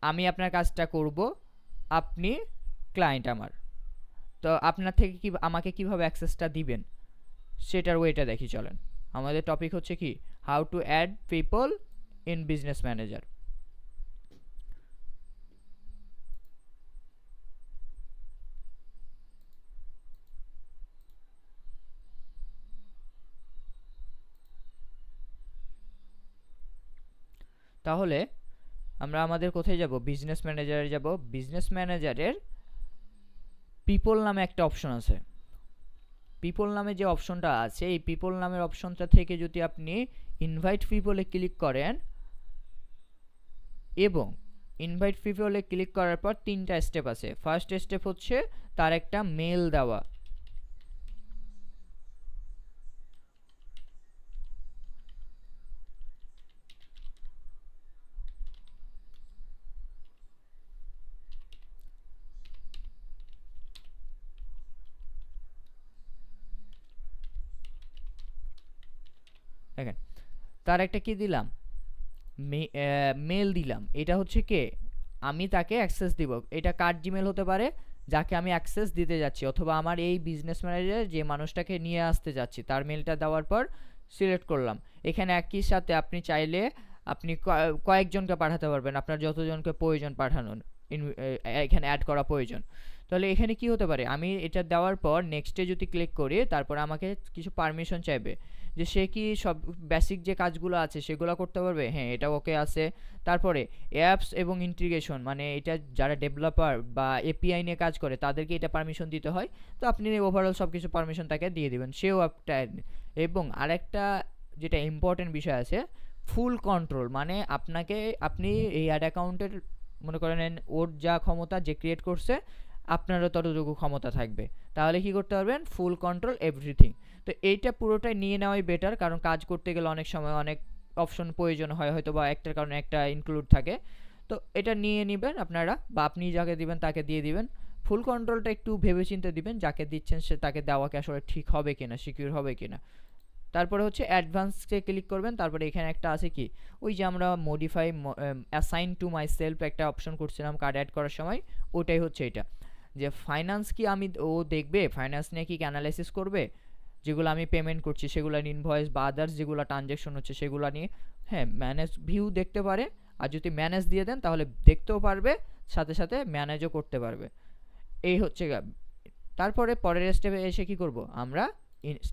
আমি আপনার কাজটা করব, আপনি ক্লায়েন্ট আমার। তো আপনার থেকে কি আমাকে কিভাবে অ্যাক্সেসটা দিবেন সেটার ওয়েটা দেখি চলেন। আমাদের টপিক হচ্ছে কি how to add people in business manager. তাহলে আমরা আমাদের কোথায় যাব, বিজনেস ম্যানেজারে যাব। বিজনেস ম্যানেজারের পিপল নামে একটা অপশন আছে। পিপল নামে যে অপশনটা আছে, এই পিপল নামের অপশনটা থেকে যদি আপনি ইনভাইট পিপলে ক্লিক করেন এবং ইনভাইট পিপলে ক্লিক করার পর 3টা স্টেপ আছে। ফার্স্ট স্টেপ হচ্ছে তার একটা মেল দেওয়া। দেখেন তার একটা কি দিলাম, মেল দিলাম। এটা হচ্ছে কে, আমি তাকে অ্যাক্সেস দিব। এটা কার জিমেল হতে পারে, যাকে আমি অ্যাক্সেস দিতে যাচ্ছি, অথবা আমার এই বিজনেস ম্যানেজার যে মানুষটাকে নিয়ে আসতে যাচ্ছি তার মেলটা দেওয়ার পর সিলেক্ট করলাম। এখানে একই সাথে আপনি চাইলে আপনি কয়েকজনকে পাঠাতে পারবেন, আপনার যতজনকে প্রয়োজন পাঠানোর এখানে অ্যাড করা প্রয়োজন। তাহলে এখানে কি হতে পারে, আমি এটা দেওয়ার পর নেক্সটে যদি ক্লিক করি, তারপর আমাকে কিছু পারমিশন চাইবে যে সে কি সব বেসিক যে কাজগুলো আছে সেগুলো করতে পারবে। হ্যাঁ, এটা ওকে আছে। তারপরে অ্যাপস এবং ইন্টিগ্রেশন, মানে এটা যারা ডেভেলপার বা এপিআই নিয়ে কাজ করে তাদেরকে এটা পারমিশন দিতে হয়। তো আপনি ওভারঅল সব কিছু পারমিশন তাকে দিয়ে দিবেন, সেও একটা। এবং আরেকটা যেটা ইম্পর্টেন্ট বিষয় আছে, ফুল কন্ট্রোল, মানে আপনি এই অ্যাড অ্যাকাউন্টের মনে করেন ওর যা ক্ষমতা যে ক্রিয়েট করছে আপনারও ততটুকু ক্ষমতা থাকবে। তাহলে কি করতে পারবেন, ফুল কন্ট্রোল এভরিথিং। তো এইটা পুরোটাই নিয়ে নেওয়াই বেটার, কারণ কাজ করতে গেলে অনেক সময় অনেক অপশন প্রয়োজন হয়, হয়তো বা একটার কারণে একটা ইনক্লুড থাকে। তো এটা নিয়ে নেবেন আপনারা, বা আপনি যাকে দিবেন তাকে দিয়ে দিবেন। ফুল কন্ট্রোলটা একটু ভেবেচিন্তে দিবেন, যাকে দিচ্ছেন সে তাকে দেওয়াকে আসলে ঠিক হবে কিনা, সিকিউর হবে কিনা। তারপরে হচ্ছে অ্যাডভান্সে ক্লিক করবেন। তারপরে এখানে একটা আছে কি, ওই যে আমরা modify assign to my self একটা অপশন করছিলাম কার্ড অ্যাড করার সময়, ওটাই হচ্ছে এটা। যে ফাইন্যান্স কি আমি ও দেখবে, ফাইন্যান্স নিয়ে কি অ্যানালাইসিস করবে, যেগুলো আমি পেমেন্ট করছি সেগুলো ইনভয়েস বা আদার্স যেগুলো ট্রানজ্যাকশন হচ্ছে সেগুলো নিয়ে। হ্যাঁ, ম্যানেজ ভিউ দেখতে পারে, আর যদি ম্যানেজ দিয়ে দেন তাহলে দেখতেও পারবে, সাথে সাথে ম্যানেজও করতে পারবে। এই হচ্ছে তারপরে পরের স্টেপে এসে কি করব আমরা,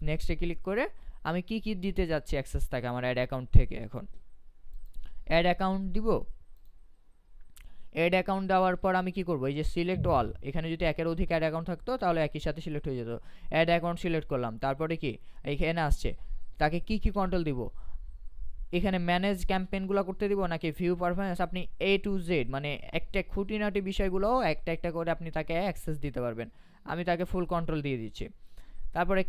নেক্সটে ক্লিক করে আমি কি কি দিতে যাচ্ছি অ্যাক্সেস থাকে আমার অ্যাড অ্যাকাউন্ট থেকে। এখন অ্যাড অ্যাকাউন্ট দিব। অ্যাড অ্যাকাউন্ট দেওয়ার পর আমি কি করব, এই যে সিলেক্ট অল, এখানে যদি একের অধিক অ্যাড অ্যাকাউন্ট থাকতো তাহলে একই সাথে সিলেক্ট হয়ে যেত। অ্যাড অ্যাকাউন্ট সিলেক্ট করলাম। তারপরে কি এখানে আসছে তাকে কি কি কন্ট্রোল দিব, এখানে ম্যানেজ ক্যাম্পেইনগুলো করতে দিব নাকি ভিউ পারফরম্যান্স, আপনি এ টু জেড মানে একটা খুঁটিনাটি বিষয়গুলো একটা একটা করে আপনি তাকে অ্যাক্সেস দিতে পারবেন। আমি তাকে ফুল কন্ট্রোল দিয়ে দিচ্ছি। তারপরে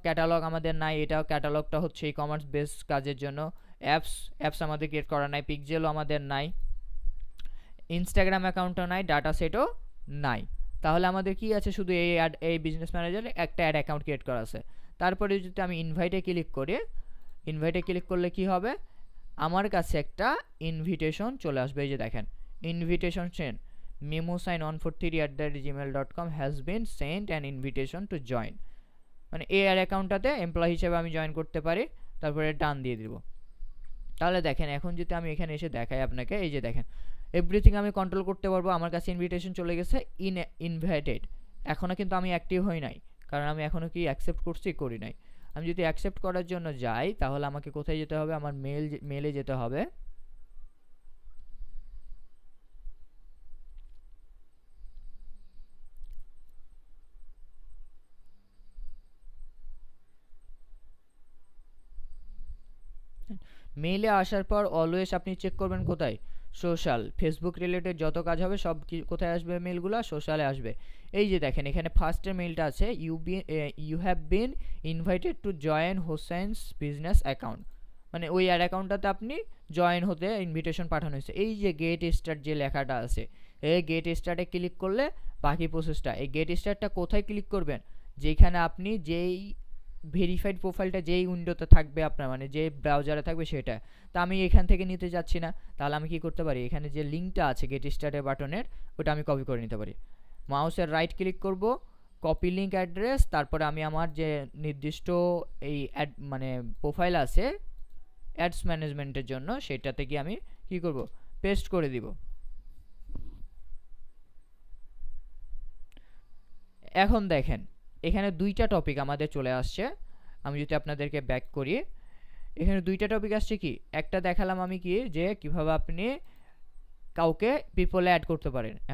ক্যাটালগ আমাদের নাই, এটাও ক্যাটালগটা হচ্ছে ই কমার্স বেস কাজের জন্য। অ্যাপস আমাদের ক্রিয়েট করা নাই, পিক্সেলও আমাদের নাই, ইনস্টাগ্রাম অ্যাকাউন্টও নাই, ডাটা সেটও নাই। তাহলে আমাদের কি আছে, শুধু এই বিজনেস ম্যানেজারে একটা অ্যাড অ্যাকাউন্ট ক্রিয়েট করা আছে। তারপরে যদি আমি ইনভাইটে ক্লিক করি, ইনভাইটে ক্লিক করলে কি হবে, আমার কাছে একটা ইনভিটেশন চলে আসবে। এই যে দেখেন, invitation send memo sign143@gmail.com has been sent an invitation to join, মানে এই অ্যাকাউন্টটাতে এমপ্লয়ি হিসেবে আমি জয়েন করতে পারি। তারপরে ডান দিয়ে দিব। তাহলে দেখেন এখন যদি আমি এখানে এসে দেখাই আপনাকে, এই যে দেখেন এভরিথিং আমি কন্ট্রোল করতে পারবো। আমার কাছে ইনভিটেশন চলে গেছে, ইনভাইটেড। এখনও কিন্তু আমি অ্যাক্টিভ হই নাই, কারণ আমি এখনও কি অ্যাকসেপ্ট করছি, করি নাই। আমি যদি অ্যাকসেপ্ট করার জন্য যাই তাহলে আমাকে কোথায় যেতে হবে, আমার মেলে যেতে হবে। মেইলে আসার পর অলওয়েজ আপনি চেক করবেন কোথায়, সোশ্যাল, ফেসবুক রিলেটেড যত কাজ হবে সব কোথায় আসবে, মেলগুলো সোশ্যালে আসবে। এই যে দেখেন এখানে ফার্স্টের মেইলটা আছে, you have been invited to join Hossain's business account, মানে ওই অ্যাড অ্যাকাউন্টটাতে আপনি জয়েন হতে ইনভিটেশন পাঠানো হয়েছে। এই যে গেট স্টার্ট যে লেখাটা আছে, এই গেট স্টার্টে ক্লিক করলে বাকি প্রসেসটা, এই গেট স্টার্টটা কোথায় ক্লিক করবেন, যেখানে আপনি যেই ভেরিফাইড প্রোফাইলটা যেই উইন্ডোতে থাকবে আপনার, মানে যে ব্রাউজারে থাকবে সেটা। তা আমি এখান থেকে নিতে যাচ্ছি না, তাহলে আমি কি করতে পারি, এখানে যে লিঙ্কটা আছে গেট স্টার্টেড বাটনের, ওটা আমি কপি করে নিতে পারি। মাউসের রাইট ক্লিক করব, কপি লিঙ্ক অ্যাড্রেস, তারপরে আমি আমার যে নির্দিষ্ট এই মানে প্রোফাইল আছে অ্যাডস ম্যানেজমেন্টের জন্য, সেটাতে গিয়ে আমি কি করব, পেস্ট করে দিব। এখন দেখেন এখানে দুইটা টপিক আমাদের চলে আসছে। আমি যদি আপনাদেরকে ব্যাক করি, এখানে দুইটা টপিক আসছে। কি একটা দেখালাম আমি কি, যে কিভাবে আপনি কাউকে পিপলে অ্যাড করতে পারেন।